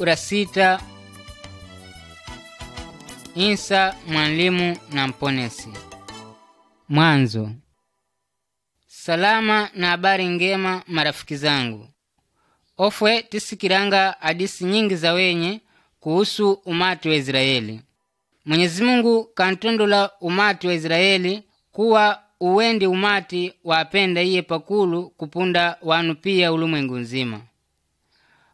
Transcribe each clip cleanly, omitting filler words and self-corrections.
ura 6. Insa mwalimu na mponesi. Mwanzo. Salama na habari ngema marafiki zangu. Ofwe tisikiranga hadisi nyingi za wenye kuhusu umati wa Israeli. Mwenyezi Mungu kantondula umati wa Israeli kuwa uwendi umati wapenda iye pakulu kupunda wanu pia ulimwengu nzima.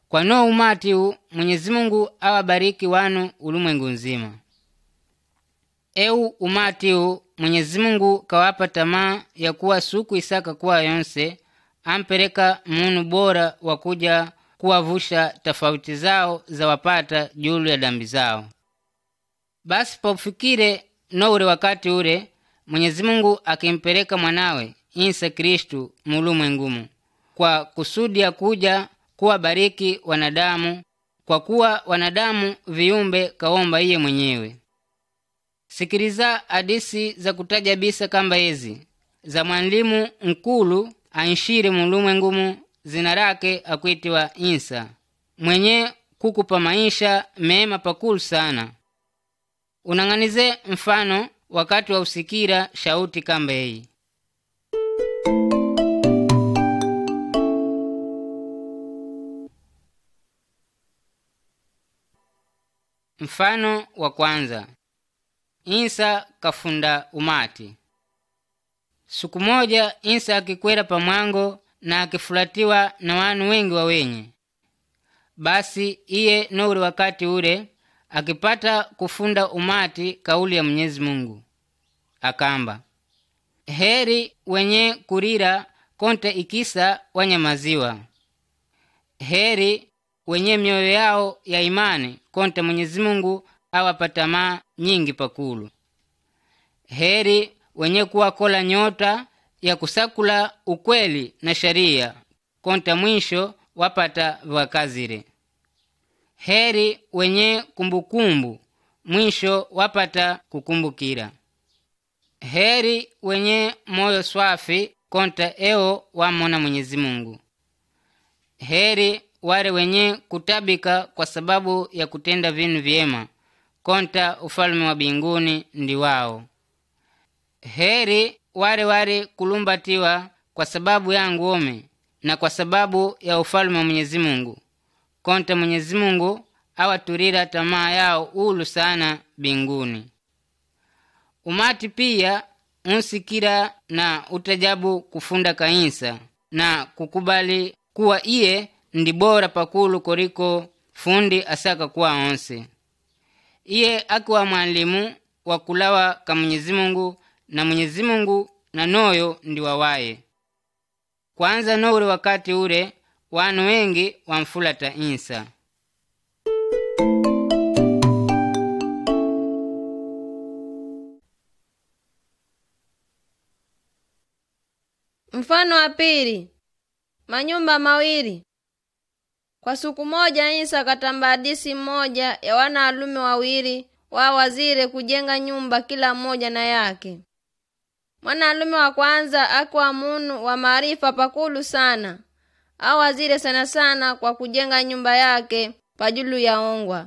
Kwa no umati huu Mwenyezi Mungu awabariki wanu ulimwengu nzima. Umati huu Mwenyezi Mungu kawapa tamaa ya kuwa suku isaka kuwa yonse ampereka munu bora wakuja kuwavusha tofauti zao za wapata julu ya dambi zao. Basi paufikire no ure wakati ure Mwenyezi Mungu akimpereka mwanawe Isa Kristu mulumwengumu kwa kusudi ya kuja kuwabariki wanadamu, kwa kuwa wanadamu viumbe kaomba iye mwenyewe. Sikiriza hadisi za kutaja bisa kamba hizi za mwalimu mkulu anshire mulumwengumu, zina lake akuitiwa Isa, mwenye kukupa maisha mema pakulu sana. Unang'anize mfano wakati wa usikira shauti kamba hii. Mfano wa kwanza. Isa kafunda umati. Siku moja Isa akikwera pamwango na akifulatiwa na wanu wengi wa wenye. Basi iye no ule wakati ule akipata kufunda umati kauli ya Mwenyezi Mungu. Akamba, heri wenye kurira konte ikisa wanyamaziwa. Heri wenye mioyo yao ya imani konte Mwenyezi Mungu awapatamaa nyingi pakulu. Heri wenye kuwakola nyota ya kusakula ukweli na sharia konta mwisho wapata wakazire. Heri wenye kumbukumbu mwisho wapata kukumbukira. Heri wenye moyo swafi konta wamona Mwenyezi Mungu. Heri wale wenye kutabika kwa sababu ya kutenda vinu vyema konta ufalme wa binguni ndi wao. Heri wale kulumbatiwa kwa sababu yangu ome na kwa sababu ya ufalme wa Mwenyezi Mungu konta Mwenyezi Mungu awaturira tamaa yao ulu sana binguni. Umati pia unsikira na utajabu kufunda kainsa na kukubali kuwa iye ndi bora pakulu koriko fundi asaka kuwa onse. Iye akiwa mwalimu wa kulawa ka Mwenyezi Mungu na Mwenyezi Mungu na noyo ndi wawaye. Kwanza no ule wakati ule wanu wengi wamfulata Isa. Mfano wa pili. Manyumba mawili. Kwa siku moja Isa katamba hadisi mmoja ya wanaalume wawili wa wazire kujenga nyumba kila mmoja na yake. Mwanaalume wa kwanza akwa munu wa maarifa pakulu sana, awazire sana sana kwa kujenga nyumba yake pajulu ya ongwa.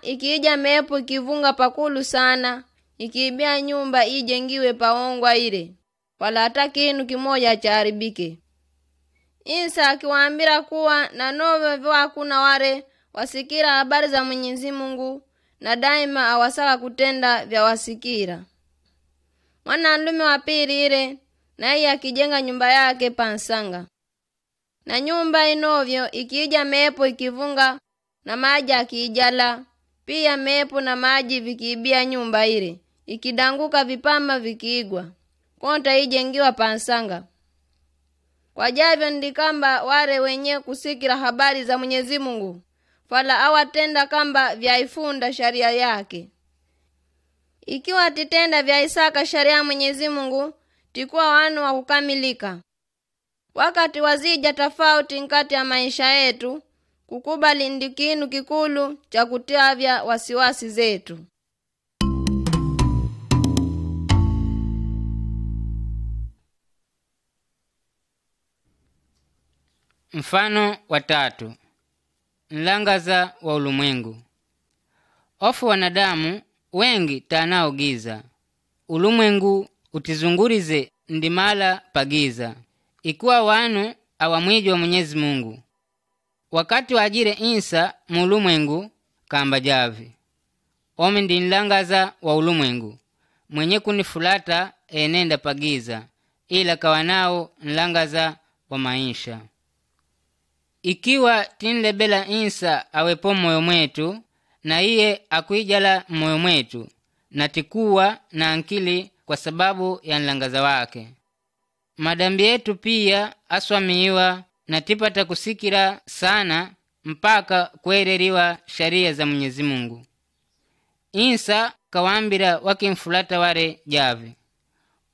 Ikiija mepo ikivunga pakulu sana, ikiibia nyumba ijengiwe paongwa ile, wala hata kinu kimoja chaharibike. Isa akiwaambira kuwa na nowe vyo hakuna wale wasikira habari za Mwenyezi Mungu na daima awasaka kutenda vya wasikira. Mwanaalume wa pili ile na iye akijenga nyumba yake pansanga. Na nyumba inovyo ikiija mepo ikivunga na maji akiijala, pia mepo na maji vikiibia nyumba ile, ikidanguka vipama vikiigwa, konta ijengiwa pansanga. Kwa javyo ndikamba wale wenye kusikira habari za Mwenyezi Mungu, fala awatenda kamba vyaifunda sharia yake. Ikiwa titenda vya isaka sharia ya Mwenyezi Mungu, tikuwa wanu wa kukamilika. Wakati wazija tofauti nkati ya maisha yetu, kukubali ndikinu kikulu cha kutiavya wasiwasi zetu. Mfano wa tatu. nlangaza wa ulimwengu. Ofu wanadamu wengi tanao giza. Ulimwengu utizungurize ndimala pagiza. Ikuwa wanu awamwiji wa Mwenyezi Mungu. Wakati wajire insa mu ulimwengu kamba javi. Omi ndi nlangaza wa ulimwengu. Mwenye kunifulata enenda pagiza. Ila kawanao nlangaza wa maisha. Ikiwa tinlebela insa awepo moyo mwetu, na iye akuijala moyo mwetu, na tikuwa na ankili kwa sababu ya nlangaza wake. Madambi yetu pia aswamiwa na tipata kusikira sana mpaka kuereriwa sharia za Mwenyezi Mungu. Insa kawambira wakimfulata ware javi.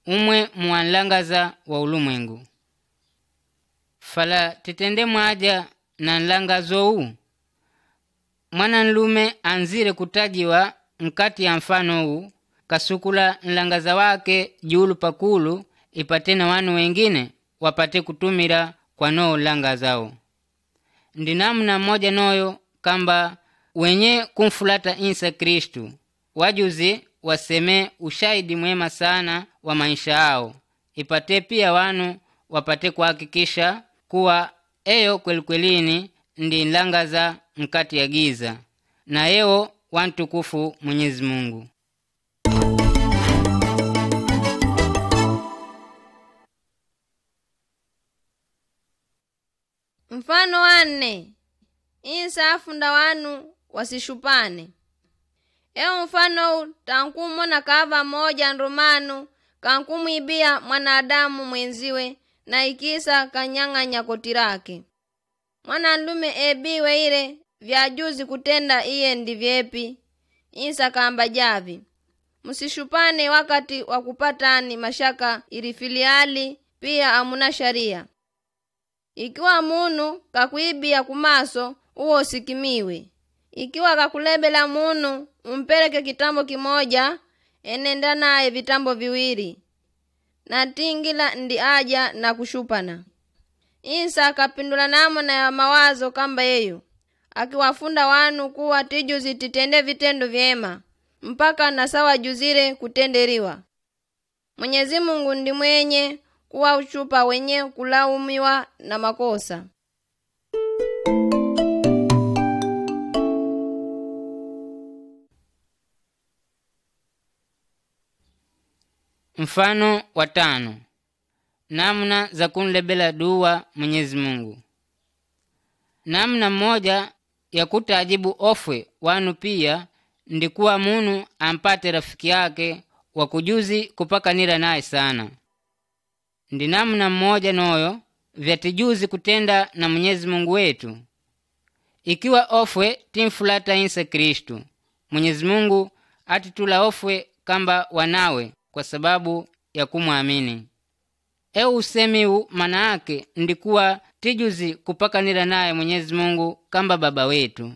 Umwe muanlangaza wa ulimwengu. Fala titende mwaja na nlangazo huu. Mwana nlume anzire kutajiwa mkati ya mfano huu, kasukula nlangaza wake julu pakulu, ipate na wanu wengine wapate kutumira kwa noo nlangazao. Ndinamna moja noyo kamba wenye kumfulata insa Kristu wajuzi waseme ushahidi mwema sana wa maisha yao, ipate pia wanu wapate kuhakikisha kuwa eyo kwelikwelini ndi nlangaza mkati ya giza, na eo wantukufu Mwenyezi Mungu. Mfano wanne. Insa afunda wanu wasishupane. Eo mfano tankumona kava moja ndumanu kankumwibia mwanadamu mwenziwe, na ikisa kanyang'anya koti lake. Mwana nlume ebiwe ile vyajuzi kutenda iye ndivyepi. Insa kamba javi, musishupane wakati wakupatani mashaka ilifiliali pia amuna sharia. Ikiwa munu kakuibia kumaso uwo sikimiwe. Ikiwa kakulebela munu umpeleke kitambo kimoja, enenda naye vitambo viwili. Na tingila ndi aja na kushupana. Insa akapindula namna ya mawazo kamba yeyo, akiwafunda wanu kuwa tijuzi titende vitendo vyema, mpaka na sawa juzire kutenderiwa. Mwenyezi Mungu ndi mwenye kuwa uchupa wenye kulaumiwa na makosa. Mfano wa 5. Namna za kunlebela dua Mwenyezi Mungu. Namna moja ya kutajibu ofwe wanu pia ndikuwa munu ampate rafiki yake wa kujuzi kupakanira naye sana. Ndi namna mmoja noyo vyatijuzi kutenda na Mwenyezi Mungu wetu. Ikiwa ofwe timfulata insa Kristu, Mwenyezi Mungu atitula ofwe kamba wanawe kwa sababu ya kumwamini. Usemiu maana yake ndikuwa tijuzi kupakanira naye Mwenyezi Mungu kamba baba wetu.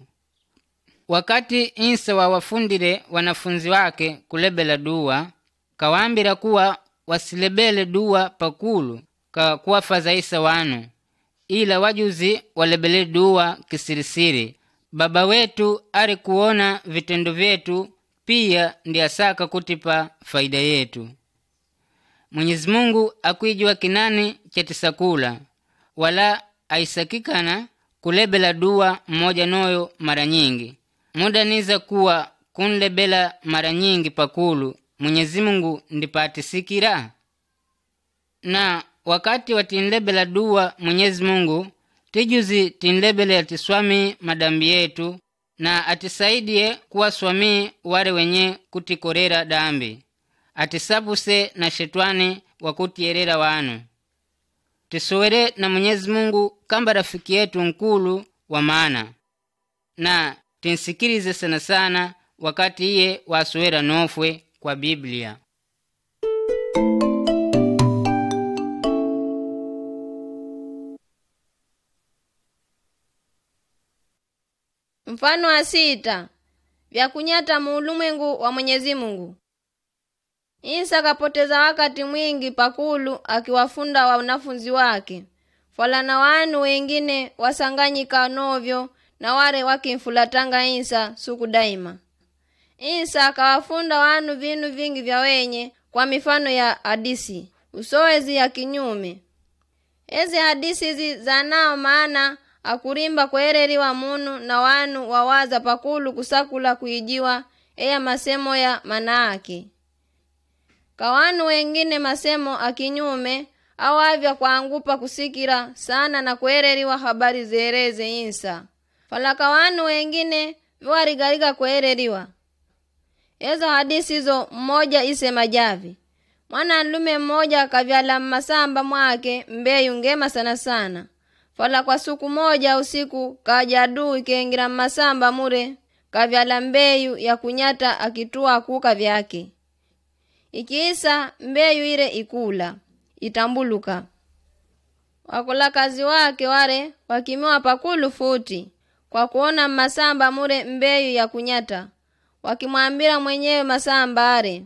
Wakati insa wawafundire wanafunzi wake kulebela dua, kawambira kuwa wasilebele dua pakulu ka kuwafadhaisa wanu, ila wajuzi walebele dua kisirisiri. Baba wetu ari kuona vitendo vyetu, pia ndi asaka kutipa faida yetu. Mwenyezi Mungu akuijua kinani chatisakula, wala aisakikana kulebela dua mmoja noyo mara nyingi. Muda niza kuwa kunlebela mara nyingi pakulu, Mwenyezi Mungu ndipatisikira. Na wakati watinlebela dua Mwenyezi Mungu, tijuzi tinlebele atiswami madambi yetu, na atisaidie kuwa swami ware wenye kutikorera dambi. Atisabuse na shetwani wakutierera wanu. Tisowere na Mwenyezi Mungu kamba rafiki yetu nkulu wa maana. Na tinsikirize sana sana wakati iye wasowera nofwe kwa Biblia. Mfano wa 6. Vya kunyata mu ulimwengu wa Mwenyezi Mungu. Insa kapoteza wakati mwingi pakulu akiwafunda wanafunzi wake. Falana wanu wengine wasanganyika novyo na wale wakimfulatanga Isa suku daima. Isa akawafunda wanu vinu vingi vya wenye kwa mifano ya hadisi usowezi ya kinyume. Ezi hadisi hizi zanao maana akurimba kwereriwa munu na wanu wawaza pakulu kusakula kuijiwa eya masemo ya manaake. Kawanu wengine masemo akinyume awavya kwaangupa kusikira sana na kwereriwa habari zereze Isa. Falaka wanu wengine viwarigariga kwereriwa. Ezo hadisi hizo mmoja isema javi. Mwanalume mmoja kavyala masamba mwake mbeyu ngema sana sana. Fala kwa suku moja usiku kaja adui kengira masamba mure kavyala mbeyu ya kunyata akitua kuka vyake. Ikiisa mbeyu ile ikula itambuluka. Wakula kazi wake wale wakimiwa pakulu futi kwa kuona masamba mure mbeyu ya kunyata. Wakimwambira mwenyewe masamba are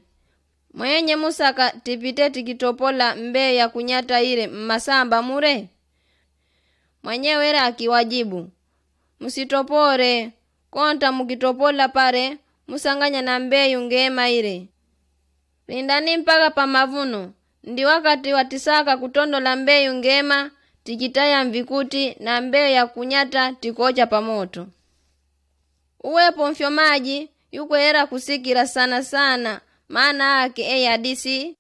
mwenye Musa tipite tikitopola mbeyu ya kunyata ile masamba mure. Mwenyewe ile akiwajibu, musitopore, konta mukitopola pare musanganya na mbeyu ngema ile. Lindani mpaka pa mavuno, ndi wakati watisaka kutondola mbeyu ngema tikitaya mvikuti na mbeyu ya kunyata tikocha pamoto. Uwepo mfyomaji yuko era kusikira sana sana maana yake hadisi.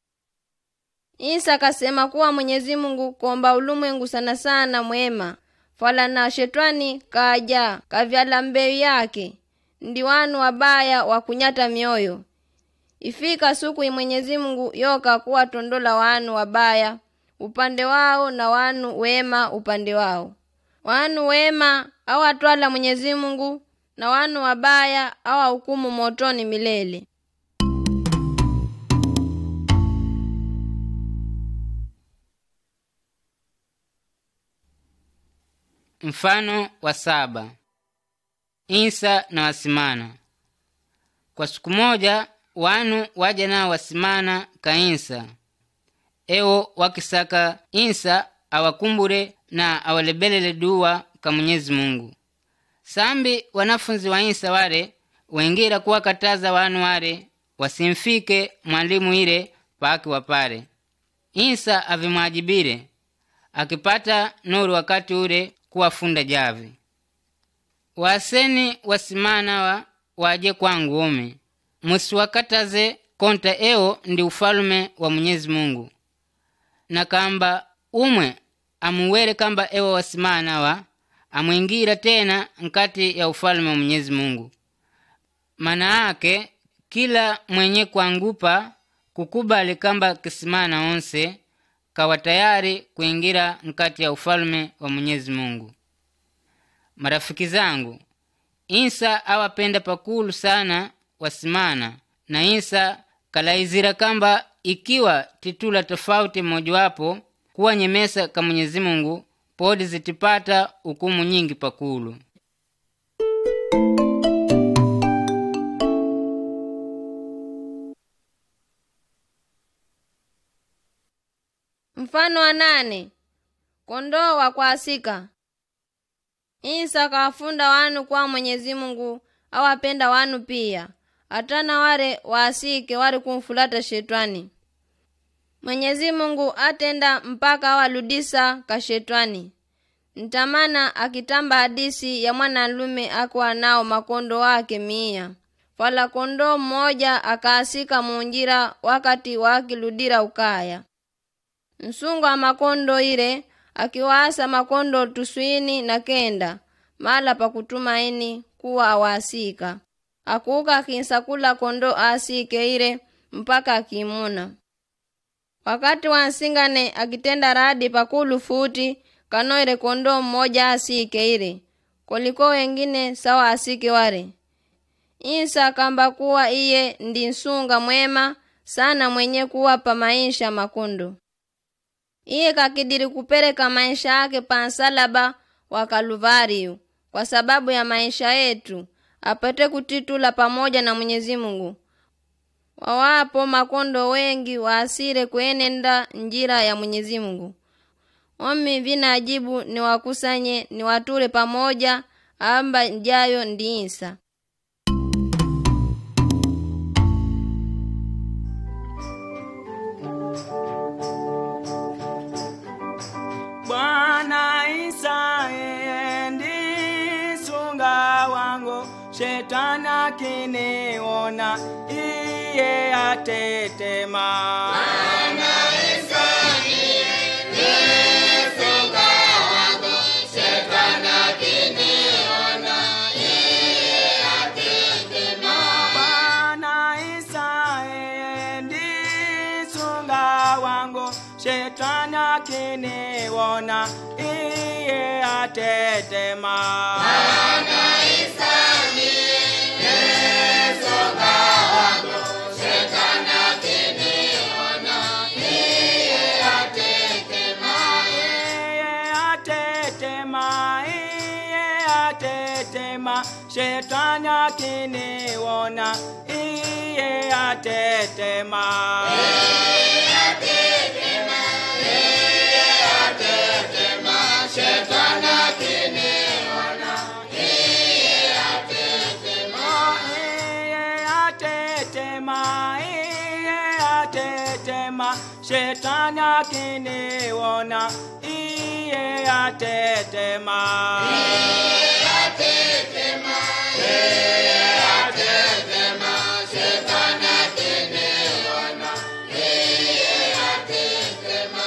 Isa kasema kuwa Mwenyezi Mungu komba ulimwengu sana sana mwema. Fala na shetani kaja kavyala mbeyu yake ndi wanu wabaya wa kunyata mioyo. Ifika suku Mwenyezi Mungu yoka kuwa tondola wanu wabaya upande wao na wanu wema upande wao. Wanu wema awatwala Mwenyezi Mungu na wanu wabaya awahukumu motoni milele. Mfano wa 7. Isa na wasimana. Kwa siku moja wanu waja nao wasimana ka Isa. Ewo wakisaka Isa awakumbure na awalebelele dua ka Mwenyezi Mungu. Sambi wanafunzi wa Isa wale wengira kuwakataza wanu wale wasimfike mwalimu ile paki wapare. Isa avimwajibire akipata nuru wakati ule kuwafunda javi. Waseni wasimana waje kwangu ome. Musiwakataze konta eo ndi ufalume wa Mwenyezi Mungu. Na kamba umwe amuwele kamba ewa wasimana amwingira tena nkati ya ufalume wa Mwenyezi Mungu. Mana ake kila mwenye kuangupa kukubali kamba kisimana onse kawa tayari kuingira nkati ya ufalume wa Mwenyezi Mungu. Marafiki zangu, Isa awapenda pakulu sana wasimana na Isa kalaizira kamba ikiwa titula tofauti mojawapo kuwa nyemesa ka Mwenyezi Mungu podi zitipata hukumu nyingi pakulu. Mfano wa 8. Kondoo wa kuasika. Isa kawafunda wanu kwa Mwenyezi Mungu awapenda wanu pia. Atana wale waasike wale kumfulata shetani. Mwenyezi Mungu atenda mpaka awaludisa ka shetani. Ntamana akitamba hadisi ya mwanalume akwa nao makondo wake 100. Fala kondoo mmoja akaasika munjira wakati wakiludira ukaya. Msungu wa makondo ile akiwaasa makondo 99 mala pa kutumaini kuwa awasika. Akuuka akinsakula kondo asike ile mpaka akimuna. Wakati wansingane akitenda radi pakulu futi kanoire kondo mmoja asike ile. Koliko wengine sawa asike wale. Isa kamba kuwa iye ndi nsunga mwema sana mwenye kuwapa maisha makondo. Iye kakidiri kupereka maisha yake pa nsalaba wa Kaluvariu kwa sababu ya maisha yetu apate kutitula pamoja na Mwenyezi Mungu. Wawapo makondo wengi waasire kuenenda njira ya Mwenyezi Mungu. Omi vina ajibu ni wakusanye ni watule pamoja amba njayo ndi Insa. Bwana Insa ndi sunga wangu, shetani akiniona iye atetema. Bwana Insa ndiye sunga wangu, shetani akiniona iye atetema. Bwana Insa ndi sunga wangu, shetani akiniona iye atetema. Bwana Insa ndiye sunga wangu, shetani akiniona iye atetema. Iye atetema, iye atetema, shetani akiniona iye atetema. Shetani akiniona iye atetema. Iye atetema, iye atetema, shetani akiniona iye atetema. Iye atetema, shetani akiniona iye atetema.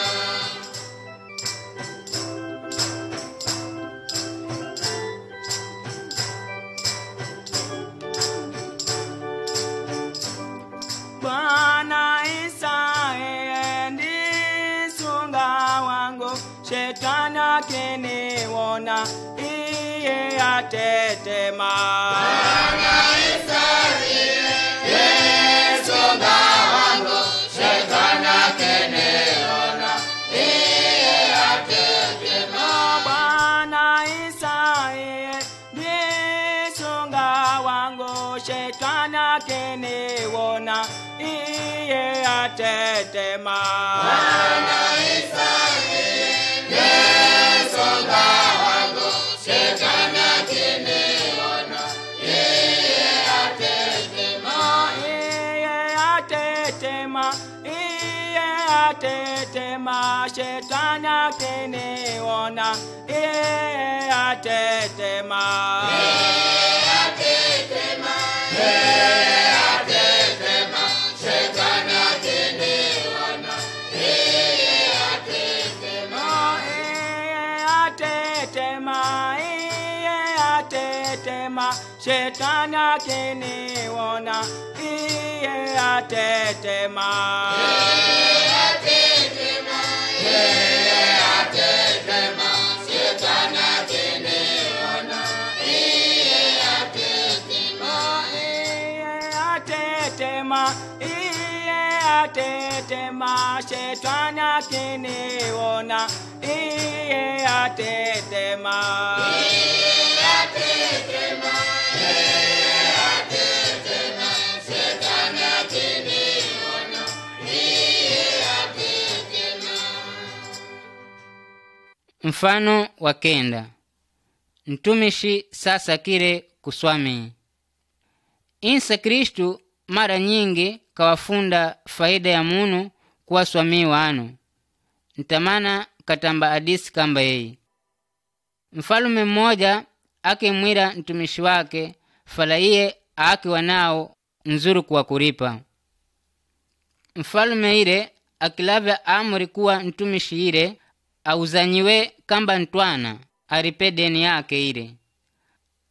Bwana Insa ndi sunga wangu, shetani akiniona iye atetema. Bwana Insa ndiye sunga wangu, shetani akiniona iye atetema. Bwana Insa ndi sunga wangu, shetani akiniona iye atetema. Bwana Insa ndiye sunga wangu, shetani akiniona iye atetema. Iye atetema, iye atetema, shetani akiniona iye atetema. Shetani akiniona iye atetema. Iye atetema, iye atetema, shetani akiniona iye atetema. Shetani akiniona iye atetema. Iye atetema, iye atetema, shetani akiniona iye atetema. Shetani akiniona iye atetema. Mfano wa kenda. Mtumishi sasa kile kuswami. Insa Kristu mara nyingi kawafunda faida ya munu kuwa swami wanu. Ntamana katamba hadisi kamba yei. Mfalume mmoja akimwira mtumishi wake fala iye akiwa nao nzuru kuwa kuripa. Mfalume ile akilavya amuri kuwa mtumishi ile auzanyiwe kamba ntwana aripe deni yake ile.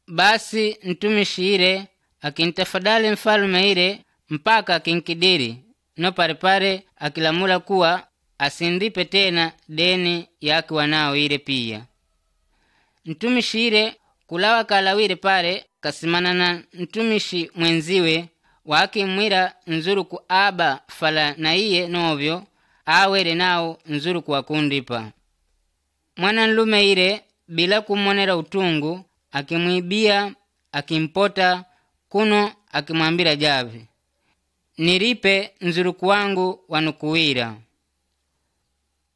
Basi mtumishi ile akintafadali mfalume ile mpaka akinkidiri no parepare akilamula kuwa asindipe tena deni yake wanao ile pia. Mtumishi ile kulawa kalawire pare kasimana na mtumishi mwenziwe wakimwira nzuru ku aba fala na iye novyo awere nao nzuru kuwakundipa. Mwana nlume ile bila kumonera utungu akimwibia akimpota kuno akimwambira javi, niripe nzuruku wangu wanukuwira.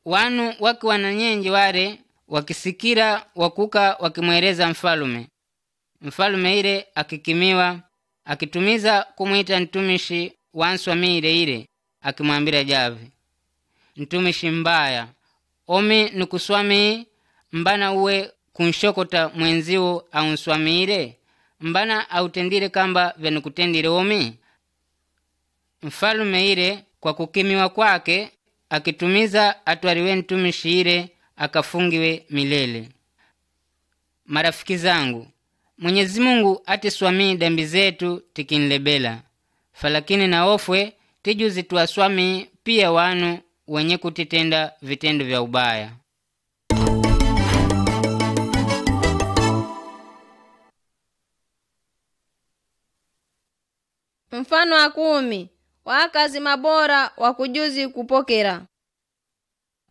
Wanu waki wananyenji ware wakisikira wakuka wakimwereza mfalume, mfalume ile akikimiwa, akitumiza kumwita ntumishi wa nswamile ile, akimwambira javi, ntumishi mbaya, omi nukuswami, mbana uwe kunshokota mwenziwo au nswamile, mbana autendile kamba vyanukutendile omi. Mfalume ile kwa kukimiwa kwake, akitumiza atwaliwe ntumishi ile, akafungiwe milele. Marafiki zangu, Mwenyezi Mungu atiswami dambi zetu tikinlebela, falakini na ofwe tijuzi tuwaswami pia wanu wenye kutitenda vitendo vya ubaya. Mfano wa 10 wakazi mabora wa kujuzi kupokera.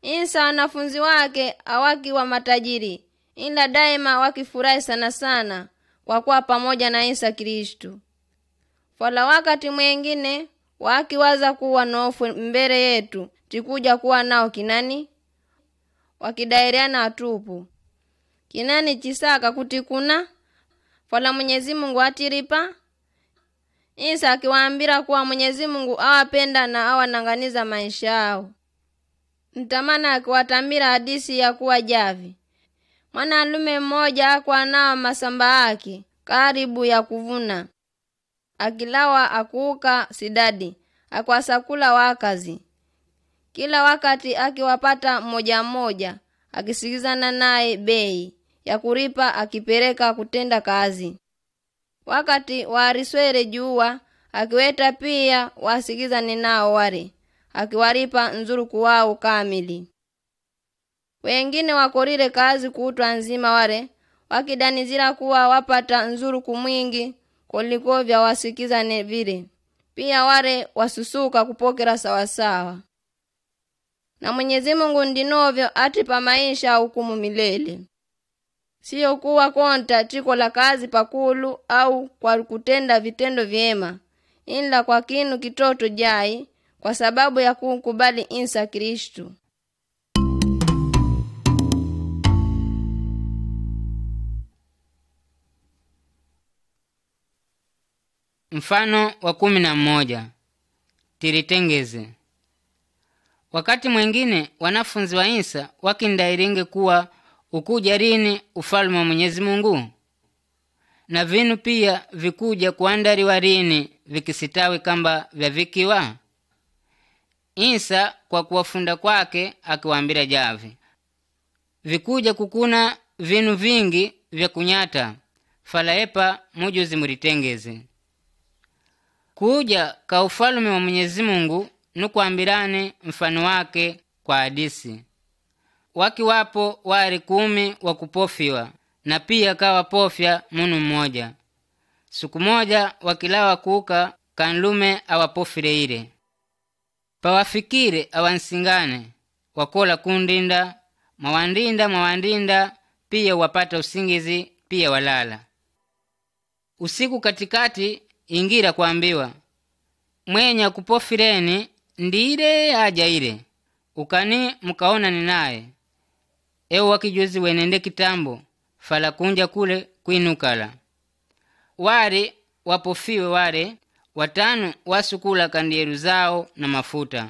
Insa wanafunzi wake awaki wa matajiri, ila daima wakifurahi sana sana kwa kuwa pamoja na Isa Kristu. Fala wakati mwengine wakiwaza kuwa nofwe mbele yetu tikuja kuwa nao kinani, wakidairiana atupu kinani chisaka kutikuna. Fala Mwenyezi Mungu atiripa. Isa akiwaambira kuwa Mwenyezi Mungu awapenda na awananganiza maisha yao. Mtamana akiwatambira hadisi ya kuwa javi, mwanalume mmoja akwa nao masamba yake karibu ya kuvuna, akilawa akuuka sidadi, akwasakula wakazi. Kila wakati akiwapata mmoja mmoja, akisikizana naye bei ya kuripa, akipeleka kutenda kazi. Wakati wariswere juwa, akiweta pia wasikizane nao ware, akiwaripa nzuruku wao kamili. Wengine wakorire kazi kutwa nzima ware, wakidanizira kuwa wapata nzuruku mwingi kuliko vya wasikizane vile. Pia ware wasusuka kupokera sawasawa. Na Mwenyezi Mungu ndinovyo atipa maisha hukumu milele. Sio kuwa konta tiko la kazi pakulu au kwa kutenda vitendo vyema, ila kwa kinu kitoto jai kwa sababu ya kukubali Isa Kristu. Mfano wa 11 tiritengeze. Wakati mwengine wanafunzi wa Isa wakindairinge kuwa ukuja lini ufalme wa Mwenyezi Mungu, na vinu pia vikuja kuandaliwa lini vikisitawi kamba vya vikiwa. Isa kwa kuwafunda kwake akiwaambira javi, vikuja kukuna vinu vingi vya kunyata, falaepa mujuzi muritengeze. Kuja ka ufalme wa Mwenyezi Mungu nukuambirane mfano wake kwa hadisi. Wakiwapo wari 10 wakupofiwa, na pia kawapofya munu mmoja. Siku moja wakilawa kuka kanlume awapofile ile. Pawafikire awansingane, wakola kundinda, mawandinda, pia wapata usingizi, pia walala. Usiku katikati ingira kuambiwa, mwenya kupofireni ndire aja ile, ukani mukaona ni naye. Ewa wakijuzi wenende kitambo, fala kunja kule kuinukala. Ware wapofiwe ware 5 wasukula kandieru zao na mafuta.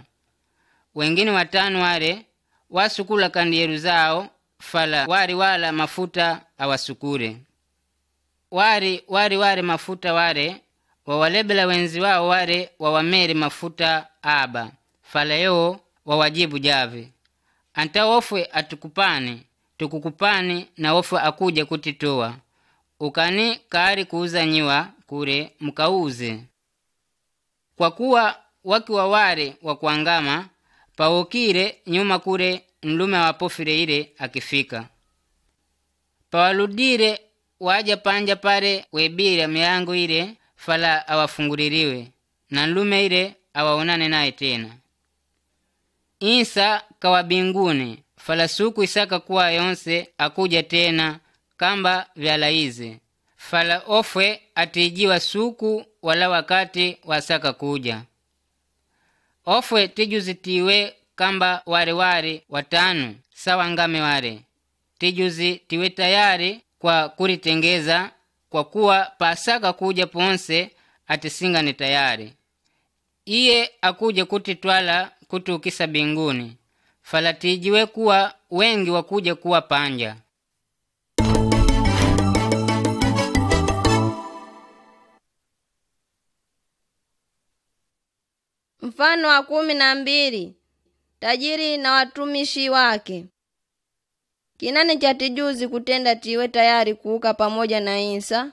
Wengine 5 ware wasukula kandieru zao, fala wari wala mafuta awasukure. Wari mafuta ware wawalebela wenzi wao ware wawamere mafuta aba, fala yeo wawajibu javi, anta ofwe tukukupani na ofwe akuja kutitoa, ukani kari kuuza nyiwa kure mkauze. Kwa kuwa wakiwa ware wakuangama, pawokire nyuma kure nlume wapofire ile akifika. Pawaludire waja panja pare webire milango ile, fala awafunguririwe, na nlume ile awaonane naye tena. Isa kawa binguni, fala suku isaka kuwa yonse akuja tena kamba vyalaize, fala ofwe atijiwa suku wala wakati wasaka kuja. Ofwe tijuzitiwe kamba ware 5 sawa ngame ware, tijuzi tiwe tayari kwa kuritengeza kwa kuwa Pasaka kuja ponse atisinga ni tayari. Iye akuje kutitwala kutukisa binguni, falatijiwe kuwa wengi wakuja kuwa panja. Mfano wa 12. Tajiri na watumishi wake. Kinani cha tijuzi kutenda tiwe tayari kuuka pamoja na Insa.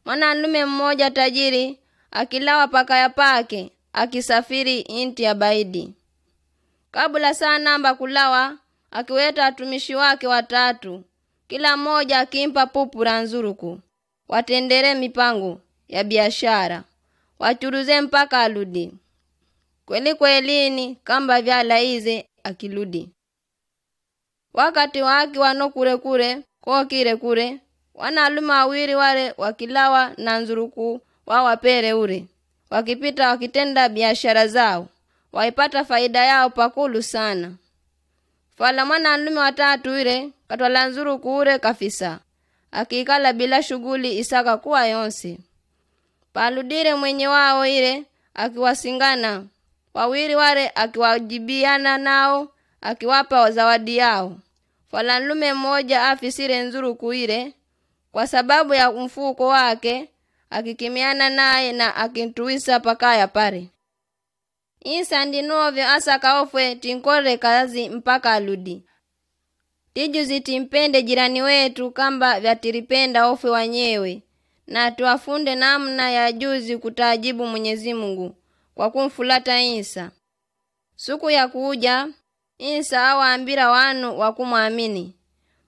Mwanalume mmoja tajiri akilawa pakaya pake akisafiri inti ya baidi. Kabla saa namba kulawa akiweta watumishi wake 3, kila mmoja akimpa pupura nzuruku, watendere mipango ya biashara, wachuruze mpaka aludi. Kwelini kamba vyala ize akiludi. Wakati waki wano kure ko kure wanaluma wawiri wale wakilawa na nzuruku wawapere ure, wakipita wakitenda biashara zao, waipata faida yao pakulu sana. Fala mwanalume 3 ule katwala nzuruku ure kafisa, akikala bila shughuli isaka kuwa yonse. Paludire mwenye wao ile akiwasingana, wawiri wale akiwajibiana nao, akiwapa zawadi yao. Falalume mmoja afisire nzuruku ile kwa sababu ya mfuko wake, akikimiana naye na akintuisa pakaya pare. Insa ndinovyo asa kaofwe tinkore kazi mpaka aludi. Tijuzi timpende jirani wetu kamba vyatiripenda ofwe wanyewe, na tuwafunde namna ya juzi kutajibu Mwenyezi Mungu kwa kumfulata Insa. Suku ya kuja Insa awaambira wanu wakumwamini,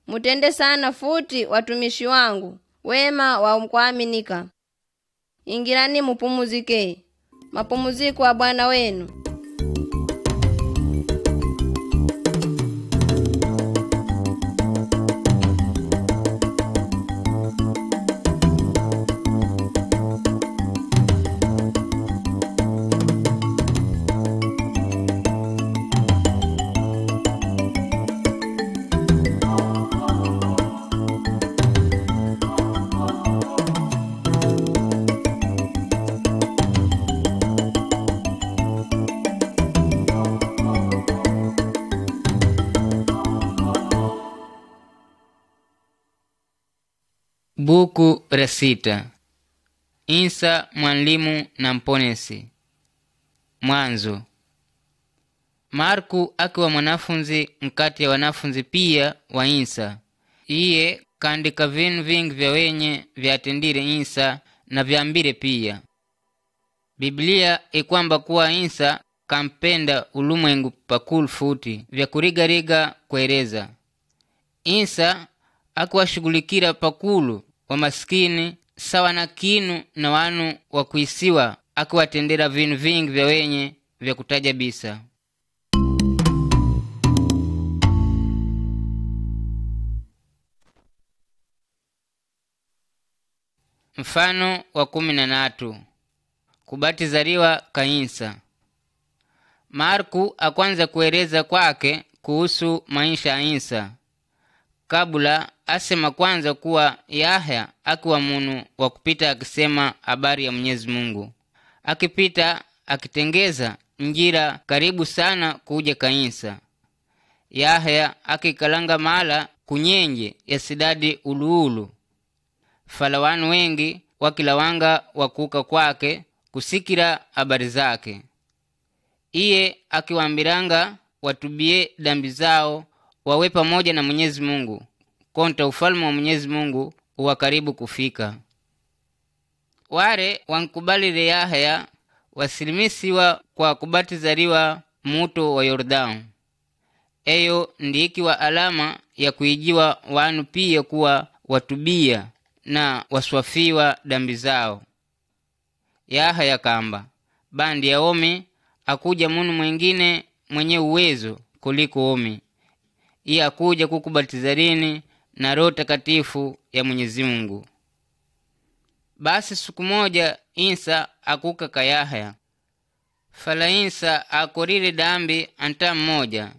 mutende sana futi watumishi wangu wema wa kuaminika. Ingirani mupumuzike, mapumuziko wa Bwana wenu. Buku la 6. Insa mwalimu na mponesi. Mwanzo. Marku akiwa mwanafunzi mkati ya wanafunzi pia wa Insa. Iye kaandika vinu vingi vya wenye vyatendire Insa na vyambire pia. Biblia ikwamba kuwa Insa kampenda ulimwengu pakulu futi vya kurigariga kueleza. Insa akiwashughulikira pakulu wa maskini sawa na kinu na wanu wa kuisiwa, akiwatendera vinu vingi vya wenye vya kutaja bisa. Mfano wa 13. Kubatizariwa ka Insa. Marku akwanza kueleza kwake kuhusu maisha ya Insa. Kabula asema kwanza kuwa Yahya akiwa munu wa kupita akisema habari ya Mwenyezi Mungu. Akipita akitengeza njira karibu sana kuja ka Insa. Yahya akikalanga mala kunyenje ya sidadi uluulu. Falawanu wengi wakilawanga wakuka kwake kusikira habari zake. Iye akiwaambiranga watubie dambi zao wawe pamoja na Mwenyezi Mungu, konta ufalme wa Mwenyezi Mungu uwa karibu kufika. Ware wankubalire Yahya wasilimisiwa kwa kubatizariwa muto wa Yordani. Eyo ndiikiwa alama ya kuijiwa wanu pia kuwa watubia na waswafiwa dambi zao. Yahya kamba, bandi ya omi akuja munu mwengine mwenye uwezo kuliko omi. Iye akuja kukubatizarini na Roho Takatifu ya Mwenyezi Mungu. Basi siku moja Insa akuka ka Yahya. Fala Insa akorire dambi anta mmoja,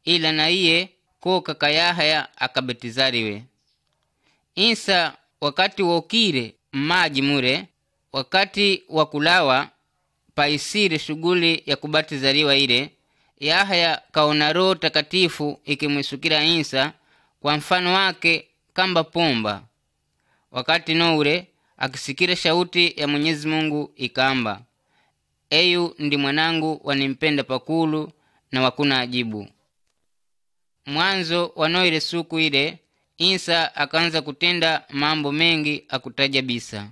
ila na iye koka ka Yahya akabatizariwe. Insa wakati wokire maji mure, wakati wakulawa paisire shughuli ya kubatizaliwa ile, Yahya kaona Roho Takatifu ikimwisukira Isa kwa mfano wake kamba pomba. Wakati noure akisikira shauti ya Mwenyezi Mungu ikamba, eyu ndi mwanangu wanimpenda pakulu na wakuna ajibu. Mwanzo wanoire suku ile, Isa akaanza kutenda mambo mengi akutajabisa.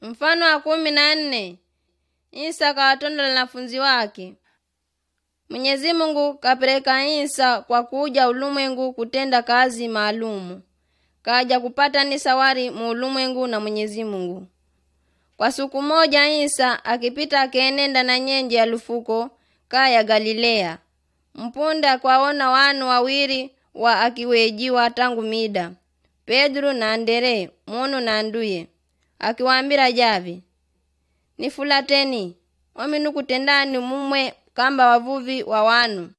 Mfano wa 14. Isa kawatonda wanafunzi wake. Mwenyezi Mungu kapeleka Isa kwa kuja ulimwengu kutenda kazi maalumu. Kaja kupata ni sawari mu ulimwengu na Mwenyezi Mungu. Kwa siku moja Isa akipita akienenda na nyenje ya lufuko kaya Galilea. Mpunda kwaona wanu wawili wa akiwejiwa tangu mida, Pedro na Andere munu na nduye. Akiwaambira javi, nifulateni, waminukutendani mumwe kamba wavuvi wa wanu.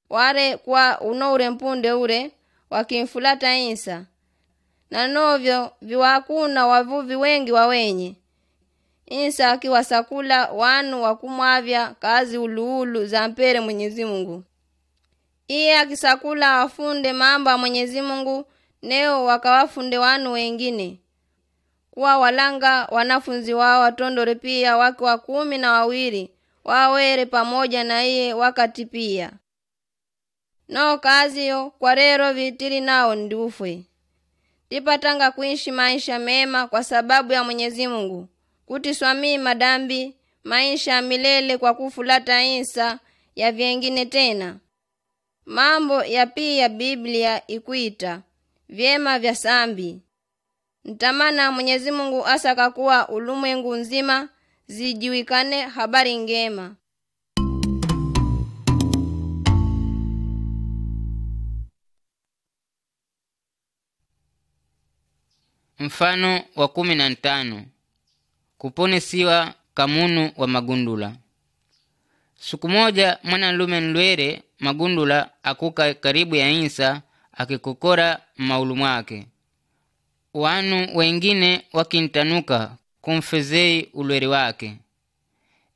Ware kwa unoure mpunde ure wakimfulata Isa, na novyo viwakuna wavuvi wengi wawenye. Isa akiwasakula wanu wakumwavya kazi uluulu za mpere Mwenyezi Mungu. Iye akisakula wafunde mambo ya Mwenyezi Mungu, neo wakawafunde wanu wengine. Kuwa walanga wanafunzi wao watondore pia wake wa 12 wawere pamoja na iye wakati pia. Nao kazi yo kwa rero vitili nao ndufwe. Tipatanga kuishi maisha mema kwa sababu ya Mwenyezi Mungu. Kuti swami madambi maisha milele kwa kufulata Isa ya vyengine tena. Mambo ya pia Biblia ikuita vyema vya sambi. Ntamana Mwenyezi Mungu asaka kuwa ulimwengu nzima zijiwikane habari ngema. Mfano wa 15. Kuponesiwa kamunu wa magundula. Siku moja mwanalume nlwere magundula akuka karibu ya Isa akikokora maulu mwake. Wanu wengine wakintanuka kumfezei ulwere wake.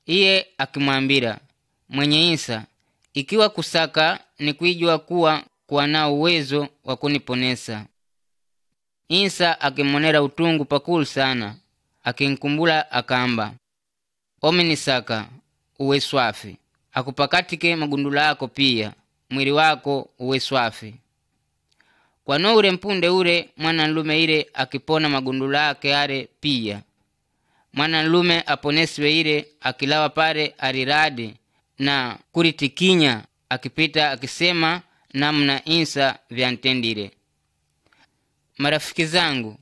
Iye akimwambira, mwenye Isa, ikiwa kusaka ni kuijua kuwa na uwezo wa kuniponesa. Isa akimonera utungu pakulu sana, akinkumbula akamba, ominisaka uwe swafi, akupakatike magundula ako pia, mwili wako uwe swafi. Kwa no ure mpunde ure mwana nlume ile akipona magundula ake are pia. Mwana nlume aponesiwe ile akilawa pare ariradi na kuritikinya akipita akisema namna Isa vyantendire. Marafiki zangu,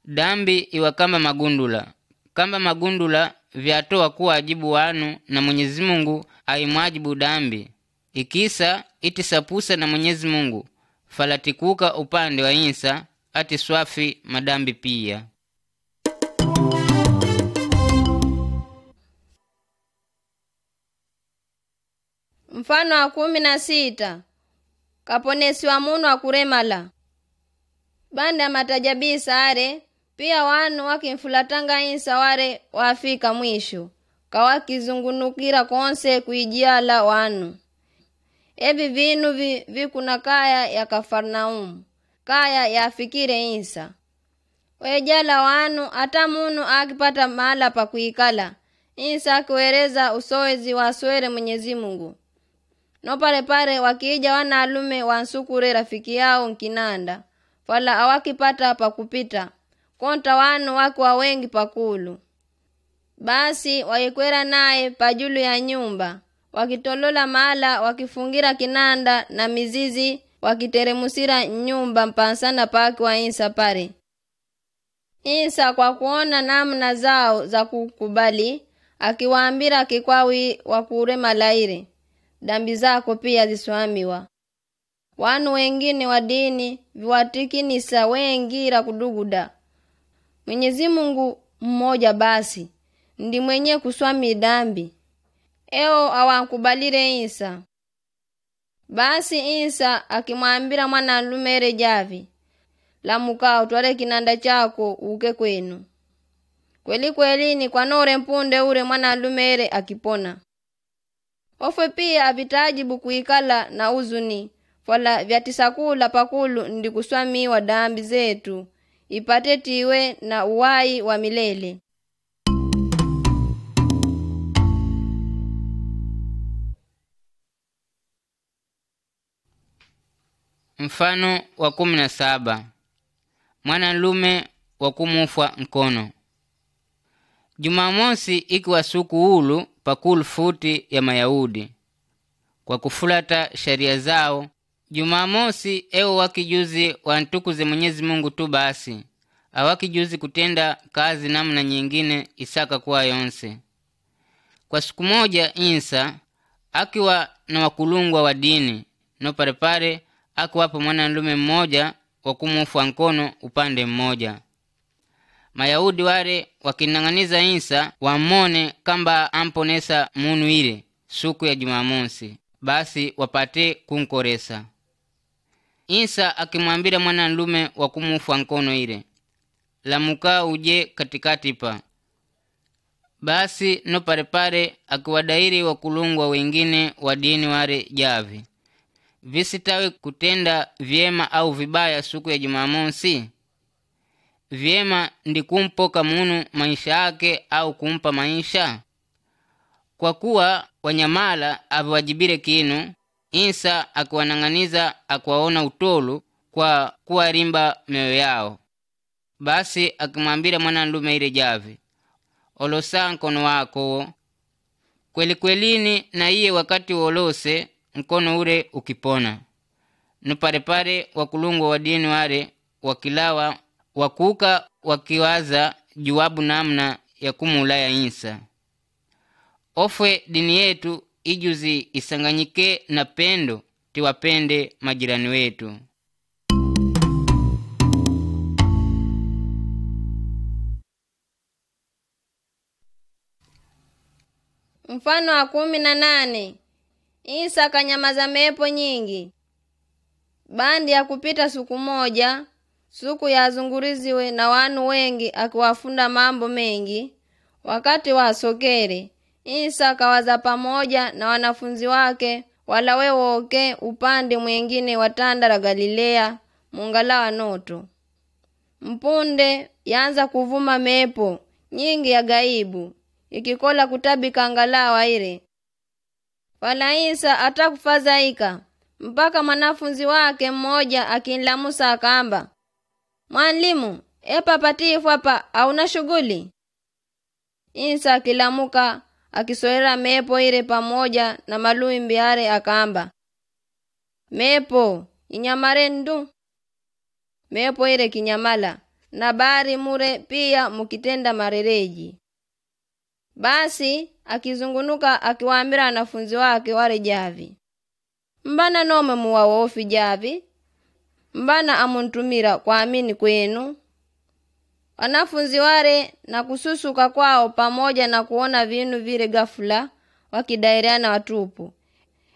dambi iwa kama magundula vyatoa kuwa ajibu wanu na Mwenyezi Mungu aimwajibu dambi. Ikisa itisapusa na Mwenyezi Mungu, falatikuka upande wa Isa ati swafi madambi pia. Mfano wa 16. Kaponesi wa munu wa kuremala. Banda matajabisa are pia wanu wakimfulatanga Isa ware wafika mwisho, kawakizungunukira konse kuijiala wanu. Ebi vinu vikuna kaya ya Kafarnaumu, kaya ya fikire Isa. Wejala wanu ata munu akipata mahala pa kuikala, Isa akiwereza usowezi wa swere Mwenyezi Mungu. No pare wakija wanalume wansukure rafiki yao nkinanda, fala awakipata pa kupita, konta wanu wako wa wengi pakulu. Basi wayikwera naye pajulu ya nyumba, wakitolola mala wakifungira kinanda na mizizi, wakiteremusira nyumba mpansana paki wa Isa pare. Isa kwa kuona namna zao za kukubali, akiwaambira kikwawi wakure malaire, dambi zako pia ziswamiwa. Wanu wengine wa dini viwatikinisa wengira kuduguda. Mwenyezi Mungu mmoja basi ndi mwenye kuswami dambi. eo awankubalire Isa. Basi Isa akimwambira mwanalume ere javi, lamuka utwale kinanda chako uke kwenu. Kweli kweli ni kwanore mpunde ure mwanalume ere akipona. Ofwe pia avitajibu kuikala na uzuni, fala vyatisakula pakulu ndi kuswamiwa dambi zetu, ipate tiwe na uwai wa milele. Mfano wa 17. Mwanalume wa kumufwa mkono. Jumamosi ikiwa siku ulu pakulu futi ya Mayahudi. Kwa kufulata sheria zao, Jumamosi eo wakijuzi wantukuze Mwenyezi Mungu tu basi, awakijuzi kutenda kazi namna nyingine isaka kuwa yonse. Kwa siku moja Isa akiwa na wakulungwa wa dini, no parepare akiwapo mwanalume mmoja wa kumufwa mkono upande mmoja. Mayahudi wale wakinanganiza Isa wamone kamba amponesa munu ile siku ya Jumamosi, basi wapate kunkoresa. Isa akimwambira mwanalume wa kumufwa mkono ile, lamuka uje katikati pa. Basi no parepare akiwadairi wakulungwa wengine wa dini wale javi, visitawe kutenda vyema au vibaya siku ya Jumamosi? Vyema ndi kumpoka munu maisha yake au kumpa maisha? Kwa kuwa wanyamala aviwajibire kinu, Isa akiwananganiza akiwaona utolu kwa kuwarimba mioyo yao. Basi akimwambira mwanalume ile javi, olosa mkono wako. Kweli kwelini na iye wakati wolose mkono ule ukipona. Nuparepare wakulungwa wa dini wale wakilawa wakuka wakiwaza juwabu namna ya kumulaya Isa. Ofwe dini yetu ijuzi isanganyike na pendo, tiwapende majirani wetu. Mfano wa 18. Isa kanyamaza mepo nyingi. Bandi ya kupita siku moja, siku ya zunguriziwe na wanu wengi akiwafunda mambo mengi. Wakati wa sokere, Isa kawaza pamoja na wanafunzi wake walawe woke upande mwengine watanda la Galilea, mungalawa noto. Mpunde yanza kuvuma mepo nyingi ya gaibu, ikikola kutabika ngalawa ile. Wala Isa atakufadhaika, mpaka mwanafunzi wake mmoja akinlamusa akamba, "Mwalimu, epa patifu hapa hauna shughuli?" Isa akilamuka akisoera mepo ile pamoja na maluimbi yale akamba, "Mepo, inyamare ndu." Mepo ile kinyamala, na bari mure pia mukitenda marereji. Basi akizungunuka akiwaambira wanafunzi wake wale javi, "Mbana nome muwaofi javi? Mbana amuntumira kwa amini kwenu?" Wanafunzi wale na kususuka kwao pamoja na kuona vinu vile gafula wakidaireana watupu,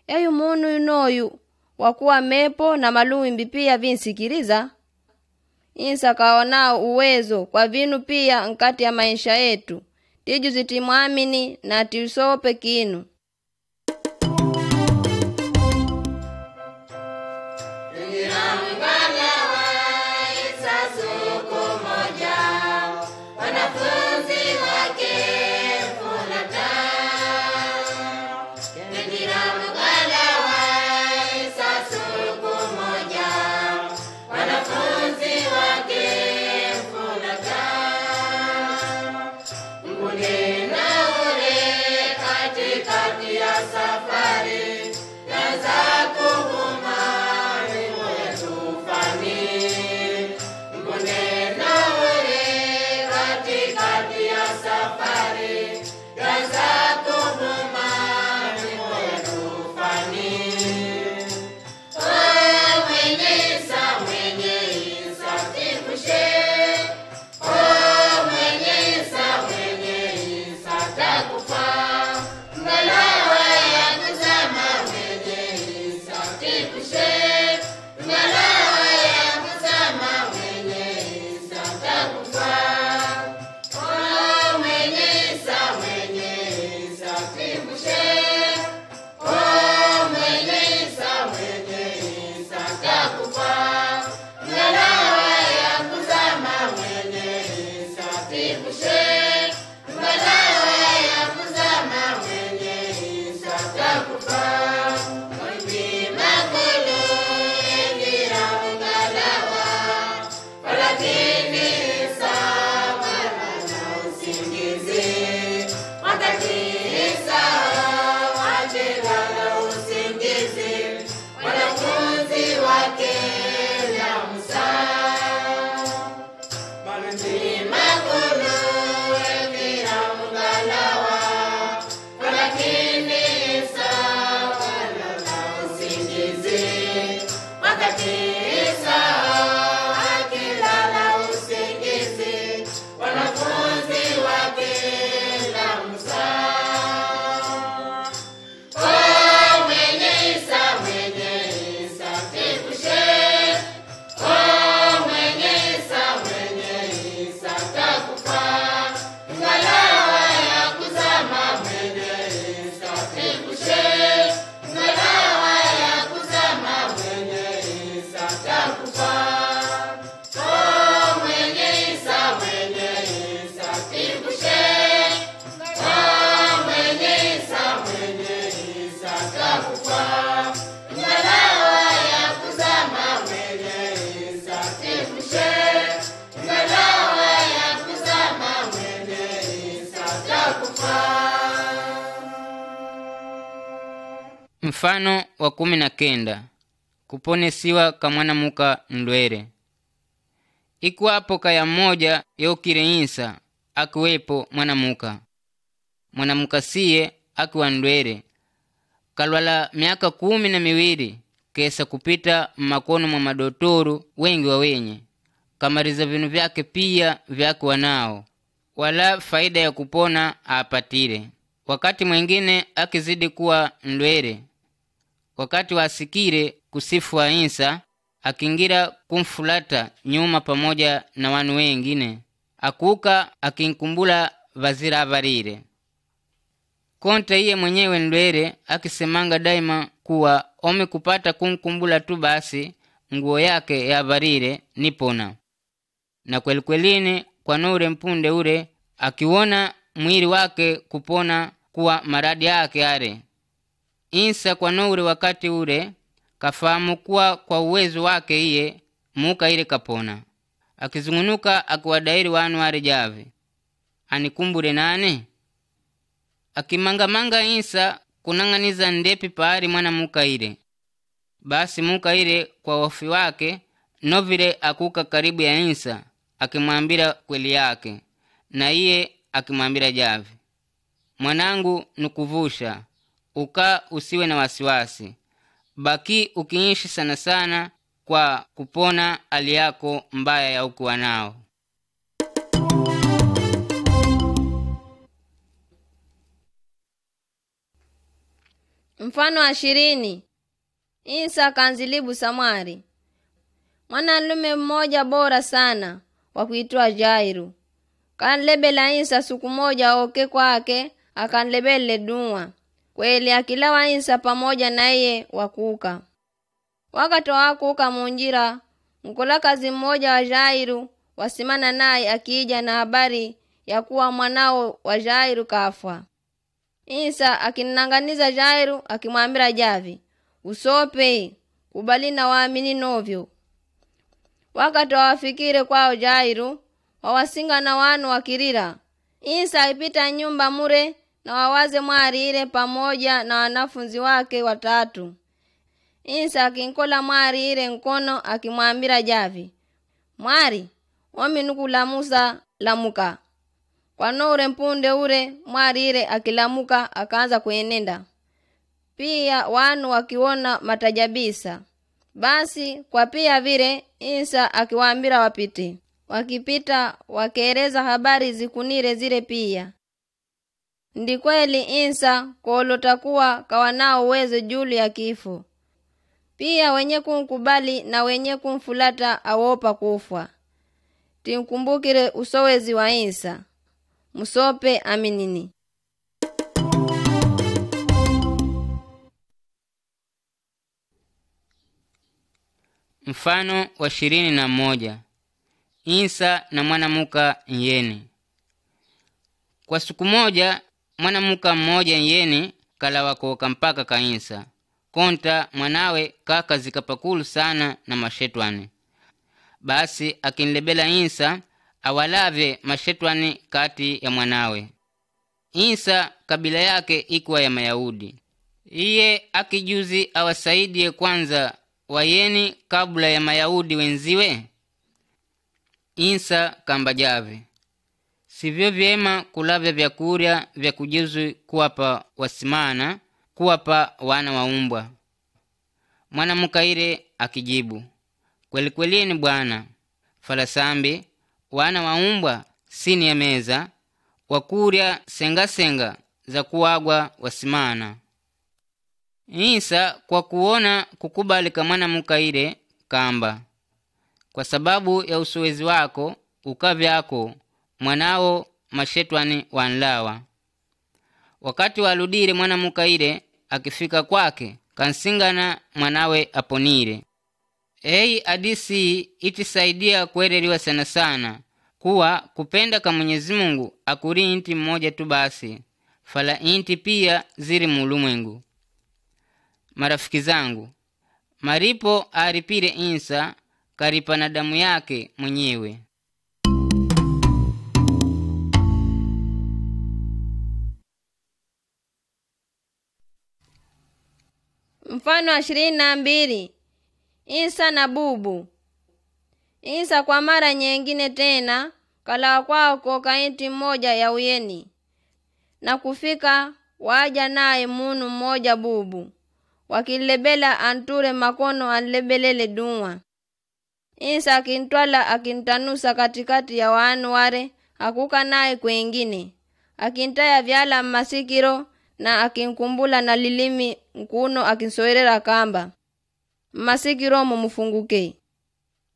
"Eyu munu yunoyu wakuwa mepo na maluimbi pia vinsikiriza?" Isa kaonao uwezo kwa vinu pia nkati ya maisha yetu, tiju zitimwamini na tiusope kinu. Ngalawa Mfano wa 19. Kuponesiwa ka mwanamuka ndwere. Ikuwapo kaya mmoja yokire insa akiwepo mwanamuka. Mwanamuka siye akiwa ndwere. Kalwala miaka 12 kesa kupita mmakono mwa madotoru wengi wa wenye. Kamariza vinu vyake pia vyake wanao. Wala faida ya kupona apatire. Wakati mwengine akizidi kuwa ndwere. Wakati wasikire kusifu wa insa, akingira kumfulata nyuma pamoja na wanu wengine. Akuka akinkumbula vazira avarire. Konta iye mwenyewe ndwere akisemanga daima kuwa ome kupata kumkumbula tu basi nguo yake ya avarire nipona. Na kwelikwelini kwa nure mpunde ure akiwona mwili wake kupona kuwa maradi yake are. Insa kwa nure wakati ure kafahamu kuwa kwa uwezo wake iye muka ile kapona. Akizungunuka akiwadairi wanu are jave. Anikumbure nane? Akimangamanga insa kunang'aniza ndepi paari mwana muka ile. Basi muka ile kwa wafi wake novile akuka karibu ya insa akimwambira kweli yake. Na iye akimwambira jave. Mwanangu nukuvusha, uka usiwe na wasiwasi. Baki ukiishi sana sana kwa kupona hali yako mbaya ya ukuwa nao. Mfano wa 20. Insa kanzilibu Samari. Mwanalume mmoja bora sana wa kuitwa Jairu. Kanlebela insa siku moja oke kwake akanlebele dua. Kweli akilawa insa pamoja na iye wakuka. Wakati wakuka munjira, mkola kazi mmoja wa Jairu wasimana naye akija na habari ya kuwa mwanao wa Jairu kafwa. Insa akinanganiza Jairu akimwambira javi, usope, kubali na waamini novyo. Wakati wafikire kwao Jairu, wawasinga na wanu wakirira. Insa ipita nyumba mure na wawaze mwari ile pamoja na wanafunzi wake 3. Insa akinkola mwari ile nkono akimwambira javi, mwari, wami nukulamusa lamuka. Kwa nure mpunde ure mwari ile akilamuka akaanza kuenenda. Pia wanu wakiona matajabisa. Basi kwa pia vile insa akiwaambira wapite. Wakipita wakereza habari zikunire zile pia. Ndi kweli insa kuolotakuwa kawanao uwezo julu ya kifo. Pia wenye kumkubali na wenye kumfulata awopa kufwa. Timkumbukire usowezi wa insa. Musope aminini. Mfano wa 21. Insa na mwanamuka nyeni. Kwa siku moja mwanamuka mmoja nyeni kalawa koka mpaka ka insa. Konta mwanawe kaka zikapakulu sana na mashetwani. Basi akinlebela insa awalave mashetwani kati ya mwanawe. Insa kabila yake ikuwa ya Mayahudi. Iye akijuzi awasaidie kwanza wayeni kabla ya Mayahudi wenziwe. Insa kamba jave, sivyo vyema kulavya vyakurya vya kujuzu kuwapa wasimana, kuwapa wana waumbwa. Mwanamuka ile akijibu, kweli kwelini bwana, falasambi wana waumbwa sini ya meza, wakurya senga za kuwagwa wasimana. Insa kwa kuona kukubalika mwanamuka ile kamba, kwa sababu ya usuwezi wako ukavyako mwanao mashetwani wanlawa. Wakati waludire mwanamuka ile akifika kwake kansingana mwanawe aponire. Ei adisi itisaidia kuereliwa sana sana kuwa kupenda ka Mwenyezi Mungu akuri inti mmoja tu basi, fala inti pia ziri mulumwengu. Marafiki zangu, maripo aripire insa karipa na damu yake mwenyewe. Mfano wa 22. Isa na bubu. Isa kwa mara nyingine tena kalawa kwako kainti mmoja ya uyeni, na kufika waja naye munu mmoja bubu, wakilebela anture makono anlebelele dunwa. Isa akintwala akintanusa katikati ya wanu ware, akuka naye kwengine, akintaya vyala masikiro na akinkumbula na lilimi nkuno akinsoerera kamba. Masikiro mumufunguke.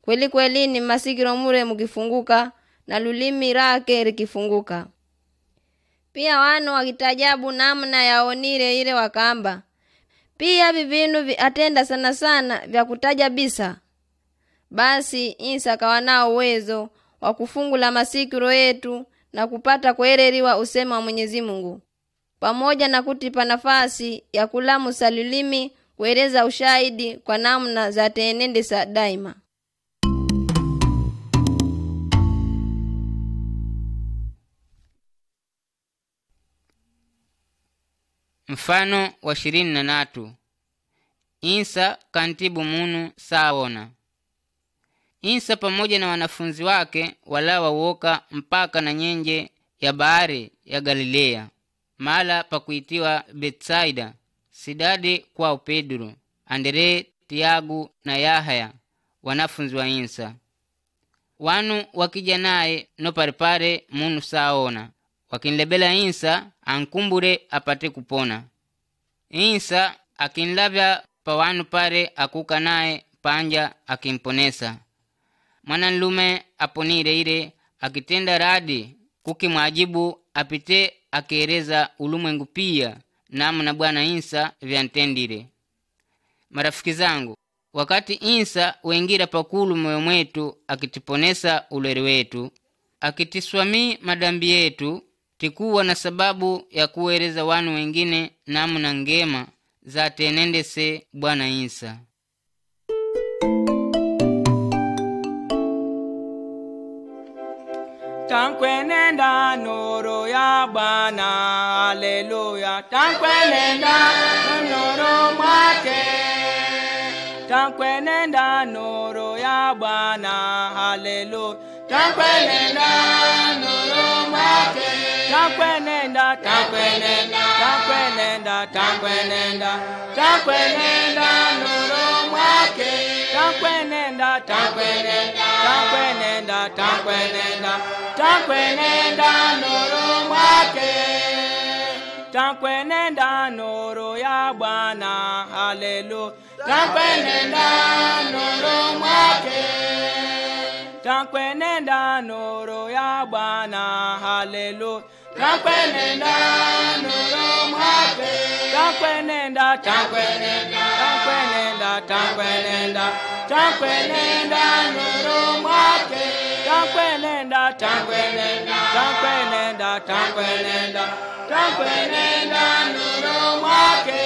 Kweli kweli ni masikiro mure mukifunguka na lulimi rake rikifunguka. Pia wano wakitajabu namna yaonire ile wakamba. Pia vivinu atenda sana sana vya kutaja bisa. Basi Isa kawa nao uwezo wa kufungula masikiro yetu na kupata kuereriwa usema wa Mwenyezi Mungu, pamoja na kutipa nafasi ya kulamu salulimi kueleza ushahidi kwa namna za tenende sa daima. Mfano wa 23. Isa kantibu munu saona. Isa pamoja na wanafunzi wake walawa woka mpaka na nyenje ya bahari ya Galilea, mahala pa kuitiwa Betsaida, sidadi kwa Pedro, Andere, Tiagu na Yahaya, wanafunzi wa Isa. Wanu wakija naye no paripare munu saona, wakinlebela Isa ankumbure apate kupona. Isa akinlavya pa wanu pare akuka naye panja akimponesa. Mwananlume aponire ile akitenda radi kukimwajibu apite akereza ulimwengu pia namna Bwana Isa vyantendire. Marafiki zangu, wakati Isa wengira pakulu moyo mwetu akitiponesa ulwere wetu, akitiswami madambi yetu, tikuwa na sababu ya kuereza wanu wengine namna ngema za tenendese Bwana Isa. Tankwenenda nuru ya Bwana, haleluya. Tankwenenda nuru mwake. Tankwenenda nuru ya Bwana, haleluya. Tankwenenda nuru mwake. Tankwenenda, tankwenenda, tankwenenda, tankwenenda, tankwenenda nuru mwake. Tankwenenda, tankwenenda, tankwenenda, tankwenenda, tankwenenda nuru mwake. Tankwenenda nuru ya Bwana, haleluya. Tankwenenda nuru mwake. Tankwenenda nuru ya Bwana, haleluya. Tankwenenda nuru mwake. Tankwenenda, tankwenenda, tankwenenda, tankwenenda, tankwenenda nuru mwake. Tankwenenda, tankwenenda, tankwenenda, tankwenenda, tankwenenda nuru mwake.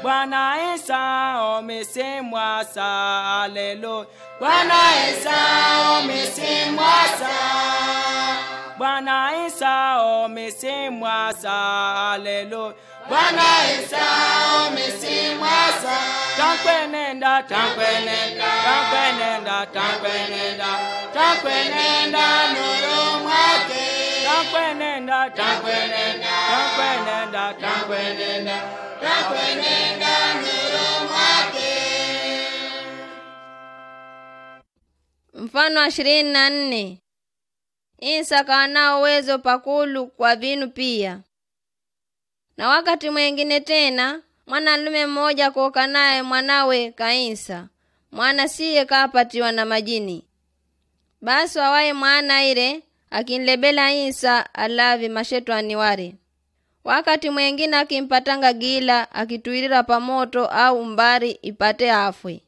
Bwana Isa omesemwa sa, haleluya. Bwana Isa omesemwa sa. Bwana Isa omesemwa sa, haleluya. Bwana Isa omesemwa sa. Tankwenenda, tankwenenda, tankwenenda, tankwenenda, tankwenenda nuru mwake. Tankwenenda, tankwenenda, tankwenenda, tankwenenda, tankwenenda nuru mwake. Mfano wa 24. Isa kawa nao uwezo pakulu kwa vinu pia. Na wakati mwengine tena, mwanalume mmoja koka naye mwanawe Kaisa, mwana siye kapatiwa na majini. Basi wawaye mwana ile akinlebela Isa alavi mashetwani ware. Wakati mwengine akimpatanga gila akituirira pamoto au mbari ipate afwe.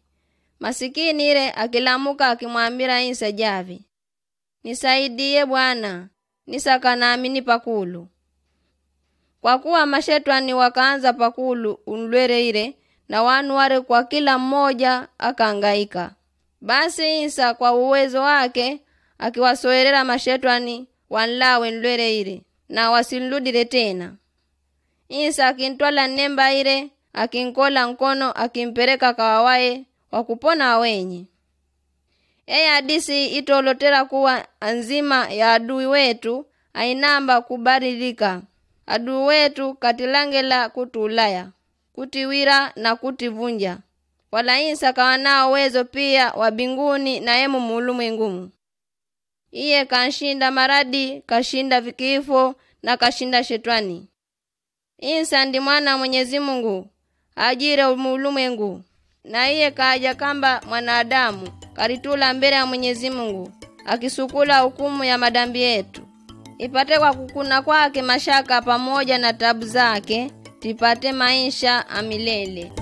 Masikini ile akilamuka akimwambira Isa javi, nisaidie Bwana, nisaka naamini pakulu. Kwa kuwa mashetwani wakaanza pakulu unlwere ile, na wanu ware kwa kila mmoja akaangaika. Basi Isa kwa uwezo wake akiwasoerera mashetwani wanlawe nlwere ile, na wasinludire tena. Isa akintwala nemba ile akinkola nkono akimpereka kawawaye wakupona wenye. Eye hadisi itolotera kuwa anzima ya adui wetu ainamba kubarilika. Adui wetu katilangela kutulaya, kutiwira na kutivunja. Wala Isa kawa nao uwezo pia wa binguni na emu mulumwengumu. Iye kashinda maradi, kashinda vikifo na kashinda shetani. Isa ndi mwana Mwenyezi Mungu ajire mulumwengu, na iye kaja kamba mwanadamu karitula mbele ya Mwenyezi Mungu akisukula hukumu ya madambi yetu, ipate kwa kukuna kwake mashaka pamoja na tabu zake tipate maisha amilele.